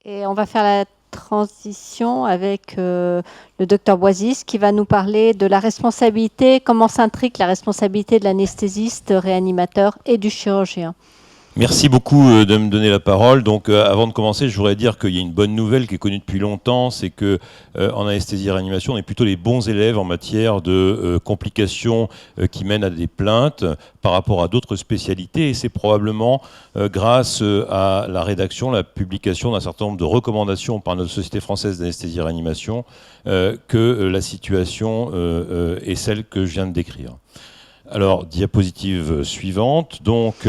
Et on va faire la transition avec le docteur Boisis qui va nous parler de la responsabilité, comment s'intrigue la responsabilité de l'anesthésiste, réanimateur et du chirurgien. Merci beaucoup de me donner la parole. Donc, avant de commencer, je voudrais dire qu'il y a une bonne nouvelle qui est connue depuis longtemps, c'est que en anesthésie et réanimation, on est plutôt les bons élèves en matière de complications qui mènent à des plaintes par rapport à d'autres spécialités. Et c'est probablement grâce à la rédaction, la publication d'un certain nombre de recommandations par notre Société française d'anesthésie et réanimation que la situation est celle que je viens de décrire. Alors, diapositive suivante. Donc,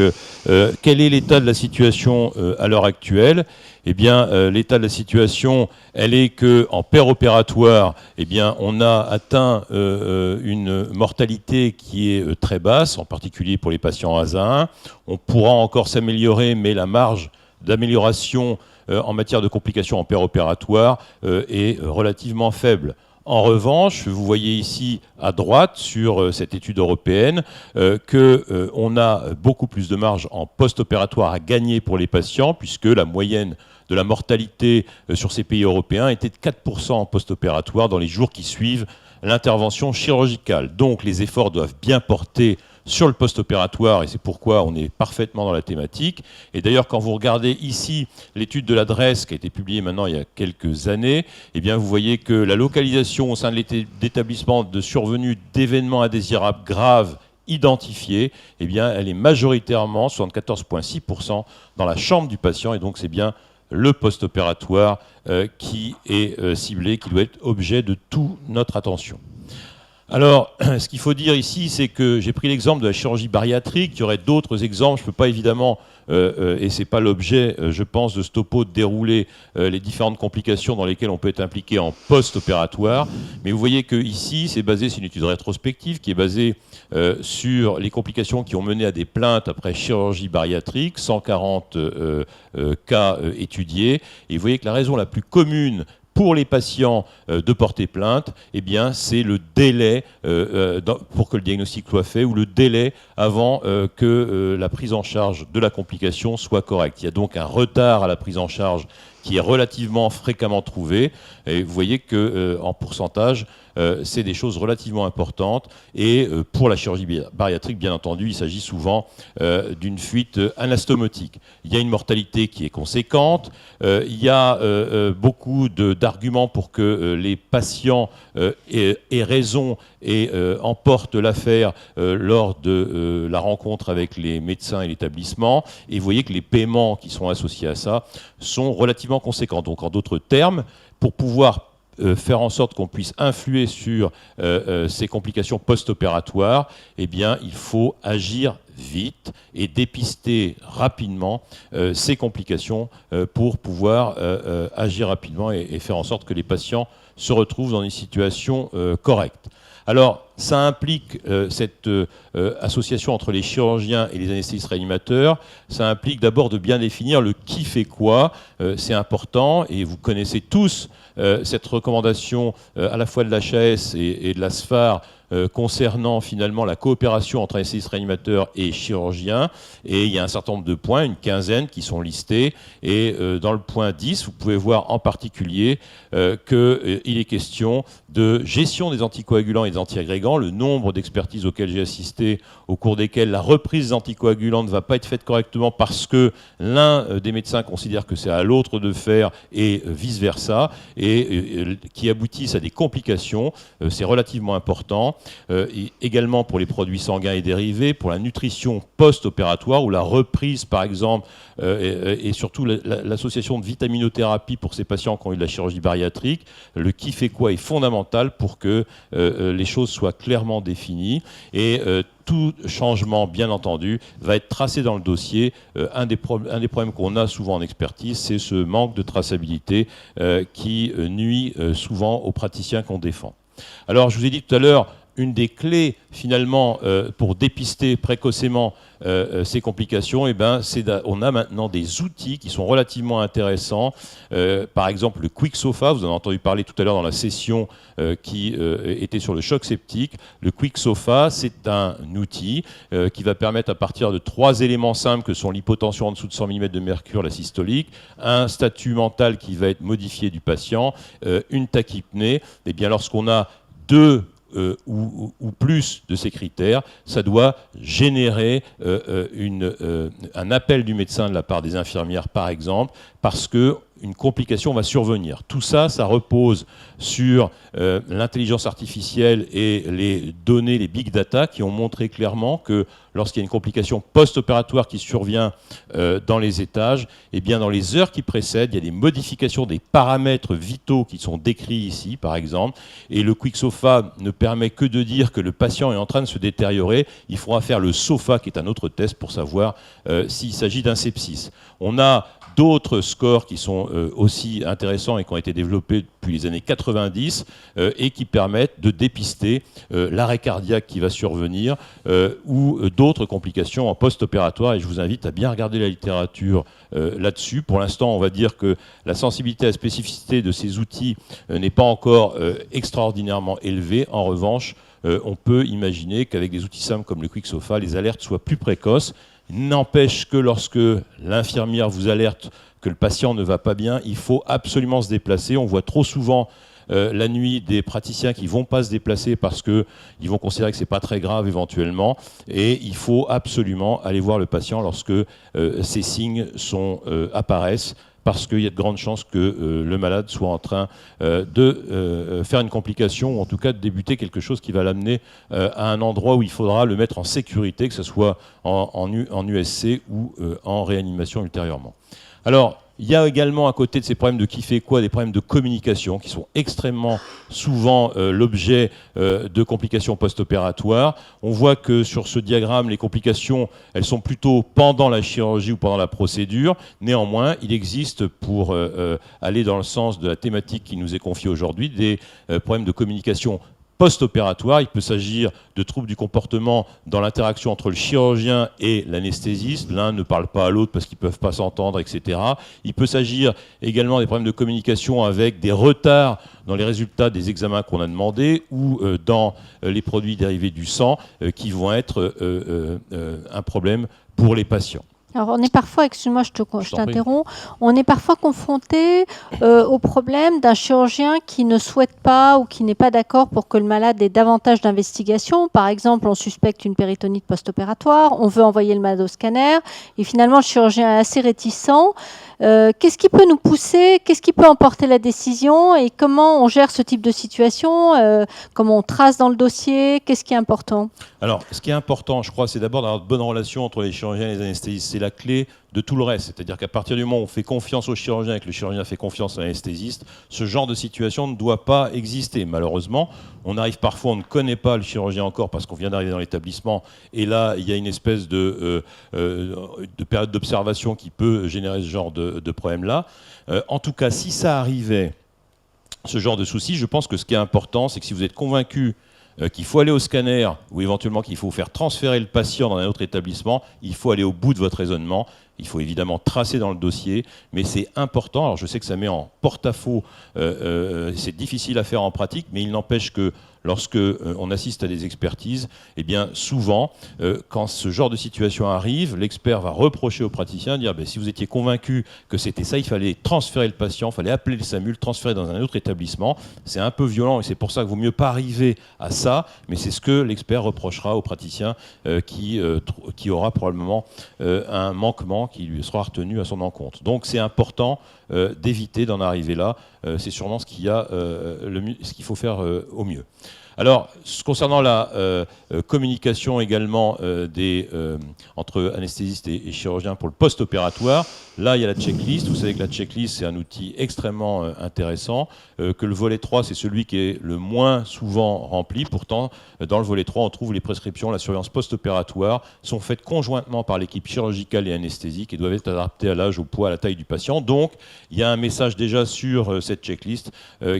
quel est l'état de la situation à l'heure actuelle ? Eh bien, l'état de la situation, elle est qu'en péropératoire, eh bien, on a atteint une mortalité qui est très basse, en particulier pour les patients ASA 1. On pourra encore s'améliorer, mais la marge d'amélioration en matière de complications en péropératoire est relativement faible. En revanche, vous voyez ici à droite sur cette étude européenne qu'on a beaucoup plus de marge en post-opératoire à gagner pour les patients, puisque la moyenne de la mortalité sur ces pays européens était de 4% en post-opératoire dans les jours qui suivent l'intervention chirurgicale. Donc les efforts doivent bien porter sur le post-opératoire, et c'est pourquoi on est parfaitement dans la thématique. Et d'ailleurs, quand vous regardez ici l'étude de l'adresse qui a été publiée maintenant il y a quelques années, eh bien, vous voyez que la localisation au sein de l'établissement de survenue d'événements indésirables graves identifiés, eh bien, elle est majoritairement, 74,6%, dans la chambre du patient, et donc c'est bien le post-opératoire qui est ciblé, qui doit être objet de toute notre attention. Alors, ce qu'il faut dire ici, c'est que j'ai pris l'exemple de la chirurgie bariatrique. Il y aurait d'autres exemples. Je ne peux pas évidemment, et ce n'est pas l'objet, je pense, de ce topo, de dérouler les différentes complications dans lesquelles on peut être impliqué en post-opératoire. Mais vous voyez qu'ici, c'est une étude rétrospective qui est basée sur les complications qui ont mené à des plaintes après chirurgie bariatrique, 140 cas étudiés. Et vous voyez que la raison la plus commune pour les patients de porter plainte, eh bien, c'est le délai pour que le diagnostic soit fait ou le délai avant que la prise en charge de la complication soit correcte. Il y a donc un retard à la prise en charge qui est relativement fréquemment trouvé. Et vous voyez qu'en pourcentage, c'est des choses relativement importantes. Et pour la chirurgie bariatrique, bien entendu, il s'agit souvent d'une fuite anastomotique. Il y a une mortalité qui est conséquente. Il y a beaucoup d'arguments pour que les patients aient raison et emportent l'affaire lors de la rencontre avec les médecins et l'établissement. Et vous voyez que les paiements qui sont associés à ça sont relativement conséquents. Donc, en d'autres termes, pour pouvoir faire en sorte qu'on puisse influer sur ces complications post-opératoires, eh bien, il faut agir vite et dépister rapidement ces complications pour pouvoir agir rapidement et faire en sorte que les patients se retrouvent dans une situation correcte. Alors, ça implique cette association entre les chirurgiens et les anesthésistes réanimateurs. Ça implique d'abord de bien définir le qui fait quoi. C'est important et vous connaissez tous cette recommandation à la fois de l'HAS et de la SFAR concernant finalement la coopération entre anesthésistes réanimateurs et chirurgiens. Et il y a un certain nombre de points, une quinzaine qui sont listés. Et dans le point 10, vous pouvez voir en particulier qu'il est question de gestion des anticoagulants et des antiagrégants, le nombre d'expertises auxquelles j'ai assisté, au cours desquelles la reprise des anticoagulants ne va pas être faite correctement parce que l'un des médecins considère que c'est à l'autre de faire et vice-versa, et qui aboutissent à des complications. C'est relativement important. Également pour les produits sanguins et dérivés, pour la nutrition post-opératoire ou la reprise par exemple, et surtout l'association de vitaminothérapie pour ces patients qui ont eu de la chirurgie bariatrique. Le qui fait quoi est fondamental pour que les choses soient clairement définies et tout changement, bien entendu, va être tracé dans le dossier. Un des problèmes qu'on a souvent en expertise, c'est ce manque de traçabilité qui nuit souvent aux praticiens qu'on défend. Alors, je vous ai dit tout à l'heure, une des clés finalement pour dépister précocement ces complications, eh ben, on a maintenant des outils qui sont relativement intéressants. Par exemple, le QuickSOFA, vous en avez entendu parler tout à l'heure dans la session qui était sur le choc septique. Le QuickSOFA, c'est un outil qui va permettre à partir de 3 éléments simples que sont l'hypotension en dessous de 100 mm de mercure, la systolique, un statut mental qui va être modifié du patient, une tachypnée. Eh bien, lorsqu'on a 2 ou plus de ces critères, ça doit générer un appel du médecin de la part des infirmières, par exemple, parce qu'une complication va survenir. Tout ça, ça repose sur l'intelligence artificielle et les données, les big data, qui ont montré clairement que lorsqu'il y a une complication post-opératoire qui survient dans les étages, eh bien dans les heures qui précèdent, il y a des modifications des paramètres vitaux qui sont décrits ici, par exemple. Et le QuickSOFA ne permet que de dire que le patient est en train de se détériorer. Il faudra faire le SOFA, qui est un autre test, pour savoir s'il s'agit d'un sepsis. On a d'autres scores qui sont aussi intéressants et qui ont été développés depuis les années 90 et qui permettent de dépister l'arrêt cardiaque qui va survenir ou d'autres complications en post-opératoire. Et je vous invite à bien regarder la littérature là-dessus. Pour l'instant, on va dire que la sensibilité à la spécificité de ces outils n'est pas encore extraordinairement élevée. En revanche, on peut imaginer qu'avec des outils simples comme le QuickSOFA, les alertes soient plus précoces. N'empêche que lorsque l'infirmière vous alerte que le patient ne va pas bien, il faut absolument se déplacer. On voit trop souvent la nuit des praticiens qui ne vont pas se déplacer parce qu'ils vont considérer que ce n'est pas très grave éventuellement. Et il faut absolument aller voir le patient lorsque ces signes apparaissent, parce qu'il y a de grandes chances que le malade soit en train de faire une complication, ou en tout cas de débuter quelque chose qui va l'amener à un endroit où il faudra le mettre en sécurité, que ce soit en USC ou en réanimation ultérieurement. Alors, il y a également à côté de ces problèmes de qui fait quoi, des problèmes de communication qui sont extrêmement souvent l'objet de complications post-opératoires. On voit que sur ce diagramme, les complications, elles sont plutôt pendant la chirurgie ou pendant la procédure. Néanmoins, il existe, pour aller dans le sens de la thématique qui nous est confiée aujourd'hui, des problèmes de communication post-opératoire. Il peut s'agir de troubles du comportement dans l'interaction entre le chirurgien et l'anesthésiste. L'un ne parle pas à l'autre parce qu'ils ne peuvent pas s'entendre, etc. Il peut s'agir également des problèmes de communication avec des retards dans les résultats des examens qu'on a demandés ou dans les produits dérivés du sang qui vont être un problème pour les patients. Alors, on est parfois, excuse-moi, je t'interromps, on est parfois confronté au problème d'un chirurgien qui ne souhaite pas ou qui n'est pas d'accord pour que le malade ait davantage d'investigations. Par exemple, on suspecte une péritonite post-opératoire, on veut envoyer le malade au scanner, et finalement, le chirurgien est assez réticent. Qu'est-ce qui peut nous pousser, qu'est-ce qui peut emporter la décision et comment on gère ce type de situation, comment on trace dans le dossier, qu'est-ce qui est important? Alors, ce qui est important, je crois, c'est d'abord d'avoir de bonnes relations entre les chirurgiens et les anesthésistes. C'est la clé de tout le reste. C'est-à-dire qu'à partir du moment où on fait confiance au chirurgien et que le chirurgien fait confiance à l'anesthésiste, ce genre de situation ne doit pas exister. Malheureusement, on arrive parfois, on ne connaît pas le chirurgien encore parce qu'on vient d'arriver dans l'établissement. Et là, il y a une espèce de période d'observation qui peut générer ce genre de problème-là. En tout cas, si ça arrivait, ce genre de souci, je pense que ce qui est important, c'est que si vous êtes convaincu qu'il faut aller au scanner ou éventuellement qu'il faut faire transférer le patient dans un autre établissement, il faut aller au bout de votre raisonnement. Il faut évidemment tracer dans le dossier, mais c'est important. Alors je sais que ça met en porte-à-faux, c'est difficile à faire en pratique, mais il n'empêche que lorsque on assiste à des expertises, eh bien souvent, quand ce genre de situation arrive, l'expert va reprocher au praticien, dire si vous étiez convaincu que c'était ça, il fallait transférer le patient, il fallait appeler le SAMU, le transférer dans un autre établissement. C'est un peu violent et c'est pour ça qu'il vaut mieux pas arriver à ça, mais c'est ce que l'expert reprochera au praticien qui aura probablement un manquement qui lui sera retenu à son encontre. Donc c'est important d'éviter d'en arriver là. C'est sûrement ce qu'il faut faire au mieux. Alors, concernant la communication également entre anesthésistes et chirurgiens pour le post-opératoire, là, il y a la checklist. Vous savez que la checklist, c'est un outil extrêmement intéressant, que le volet 3, c'est celui qui est le moins souvent rempli. Pourtant, dans le volet 3, on trouve les prescriptions, la surveillance post-opératoire, sont faites conjointement par l'équipe chirurgicale et anesthésique et doivent être adaptées à l'âge, au poids, à la taille du patient. Donc, il y a un message déjà sur cette checklist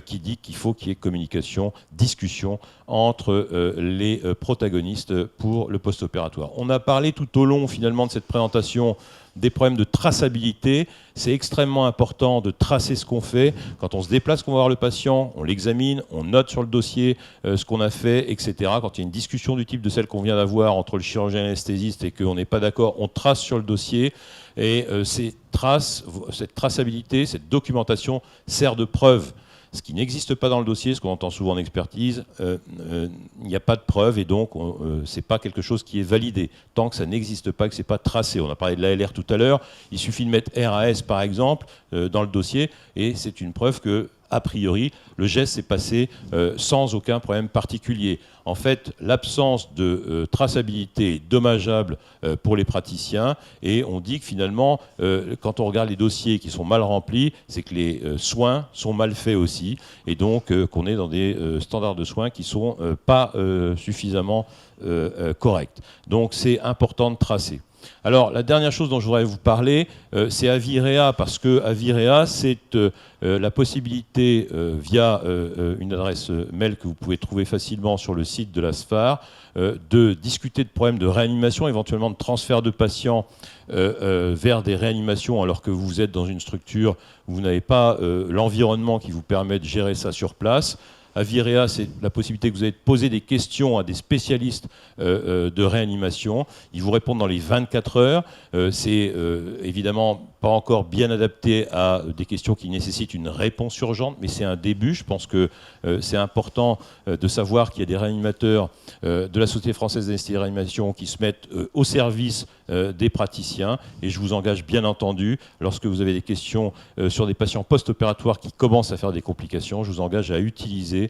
qui dit qu'il faut qu'il y ait communication, discussion entre les protagonistes pour le post-opératoire. On a parlé tout au long finalement de cette présentation des problèmes de traçabilité. C'est extrêmement important de tracer ce qu'on fait. Quand on se déplace, qu'on va voir le patient, on l'examine, on note sur le dossier ce qu'on a fait, etc. Quand il y a une discussion du type de celle qu'on vient d'avoir entre le chirurgien et l'anesthésiste et qu'on n'est pas d'accord, on trace sur le dossier. Et cette traçabilité, cette documentation sert de preuve. Ce qui n'existe pas dans le dossier, ce qu'on entend souvent en expertise, il n'y a pas de preuve et donc ce n'est pas quelque chose qui est validé. Tant que ça n'existe pas, que ce n'est pas tracé. On a parlé de l'ALR tout à l'heure. Il suffit de mettre RAS par exemple dans le dossier et c'est une preuve que, a priori, le geste s'est passé sans aucun problème particulier. En fait, l'absence de traçabilité est dommageable pour les praticiens et on dit que finalement, quand on regarde les dossiers qui sont mal remplis, c'est que les soins sont mal faits aussi et donc qu'on est dans des standards de soins qui ne sont pas suffisamment corrects. Donc c'est important de tracer. Alors, la dernière chose dont je voudrais vous parler, c'est Avirea, parce que Avirea, c'est la possibilité, via une adresse mail que vous pouvez trouver facilement sur le site de la SFAR, de discuter de problèmes de réanimation, éventuellement de transfert de patients vers des réanimations, alors que vous êtes dans une structure où vous n'avez pas l'environnement qui vous permet de gérer ça sur place. Avirea, c'est la possibilité que vous avez de poser des questions à des spécialistes de réanimation. Ils vous répondent dans les 24 heures. C'est évidemment pas encore bien adapté à des questions qui nécessitent une réponse urgente, mais c'est un début. Je pense que c'est important de savoir qu'il y a des réanimateurs de la Société française d'anesthésie et réanimation qui se mettent au service des praticiens. Et je vous engage bien entendu, lorsque vous avez des questions sur des patients post-opératoires qui commencent à faire des complications, je vous engage à utiliser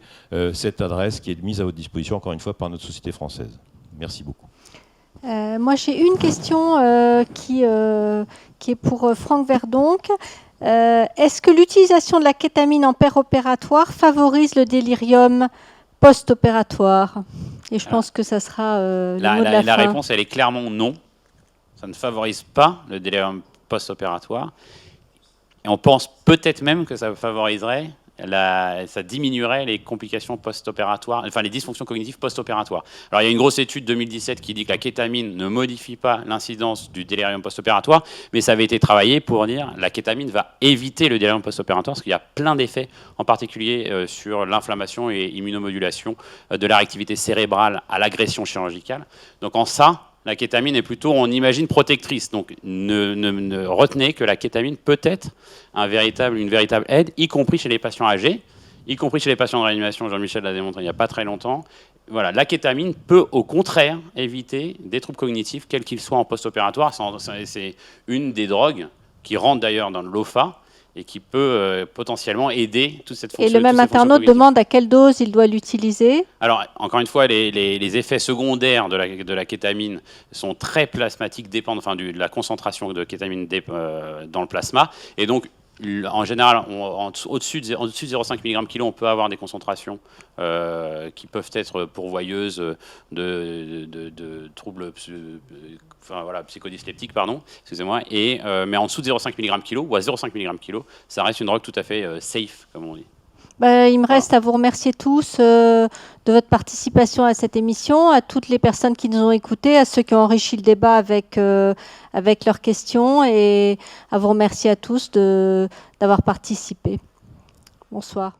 cette adresse qui est mise à votre disposition, encore une fois, par notre Société française. Merci beaucoup. Moi, j'ai une question qui est pour Franck Verdonck. Est-ce que l'utilisation de la kétamine en péropératoire favorise le délirium post-opératoire? Et je pense que ça sera le mot de la fin. La réponse, elle est clairement non. Ça ne favorise pas le délirium post-opératoire. Et on pense peut-être même que ça favoriserait, ça diminuerait les complications post-opératoires, enfin les dysfonctions cognitives post-opératoires. Alors il y a une grosse étude 2017 qui dit que la kétamine ne modifie pas l'incidence du délirium post-opératoire, mais ça avait été travaillé pour dire que la kétamine va éviter le délirium post-opératoire, parce qu'il y a plein d'effets, en particulier sur l'inflammation et immunomodulation de la réactivité cérébrale à l'agression chirurgicale. Donc en ça, la kétamine est plutôt, on imagine, protectrice. Donc ne retenez que la kétamine peut être une véritable aide, y compris chez les patients âgés, y compris chez les patients de réanimation. Jean-Michel l'a démontré il n'y a pas très longtemps. Voilà, la kétamine peut au contraire éviter des troubles cognitifs, quels qu'ils soient en post-opératoire. C'est une des drogues qui rentre d'ailleurs dans le LOFA et qui peut potentiellement aider toute cette fonction. Et le même internaute demande à quelle dose il doit l'utiliser. Alors, encore une fois, les effets secondaires de la kétamine sont très plasmatiques, dépendent de la concentration de kétamine dans le plasma. Et donc, en général, au-dessus de 0,5 mg/kg, on peut avoir des concentrations qui peuvent être pourvoyeuses de troubles psychodysleptiques, excusez-moi. Mais en dessous de 0,5 mg/kg ou à 0,5 mg/kg, ça reste une drogue tout à fait safe, comme on dit. Il me reste à vous remercier tous de votre participation à cette émission, à toutes les personnes qui nous ont écoutés, à ceux qui ont enrichi le débat avec leurs questions et à vous remercier à tous d'avoir participé. Bonsoir.